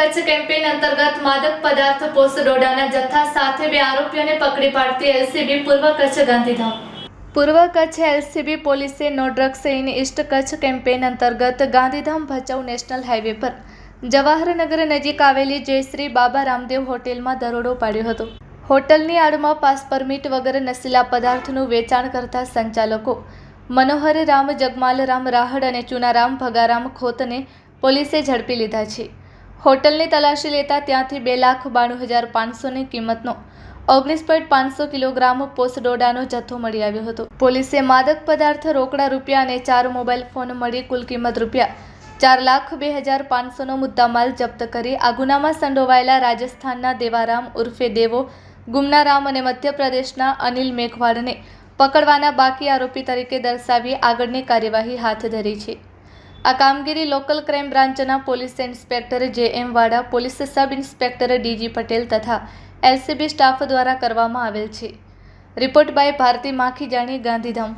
Kutch campaign અંતર્ગત માદક પદાર્થ પોસ્ટ ડોડાના જથ્થા સાથે 2 આરોપીઓને પકડી પાડતી એલસીબી પૂર્વ કચ્છ ગાંધીધામ. પૂર્વ કચ્છ એલસીબી પોલીસે no drugs in East Kutch campaign અંતર્ગત ગાંધીધામ ભચાઉ નેશનલ હાઈવે પર જવાહરનગર નજીક આવેલી જયશ્રી બાબા રામદેવ હોટેલમાં દરોડો પાડ્યો હતો. હોટલની આડમાં પાસ પરમિટ વગર નશીલા પદાર્થનું વેચાણ કરતા સંચાલકો મનોહર રામ જગમાલરામ રાહડ અને ચુનારામ ભગારામ ખોતને પોલીસે ઝડપી લીધા છે. હોટલની તલાશી લેતા ત્યાંથી 2,92,500ની કિંમતનો 19.500 કિલોગ્રામ પોસ્ટ ડોડાનો જથ્થો મળી આવ્યો હતો. પોલીસે માદક પદાર્થ, રોકડા રૂપિયા અને 4 મોબાઈલ ફોન મળી કુલ કિંમત ₹4,02,500નો મુદ્દામાલ જપ્ત કરી આ ગુનામાં સંડોવાયેલા રાજસ્થાનના દેવારામ ઉર્ફે દેવો, ગુમનારામ અને મધ્યપ્રદેશના અનિલ મેઘવાડને પકડવાના બાકી આરોપી તરીકે દર્શાવી આગળની કાર્યવાહી હાથ ધરી છે. આ કામગીરી લોકલ ક્રાઇમ બ્રાન્ચના police inspector J M. Vada, police sub inspector D G. Patel તથા એલસીબી સ્ટાફ દ્વારા કરવામાં આવેલ છે. Report by Bharti Makhijani, Gandhidham.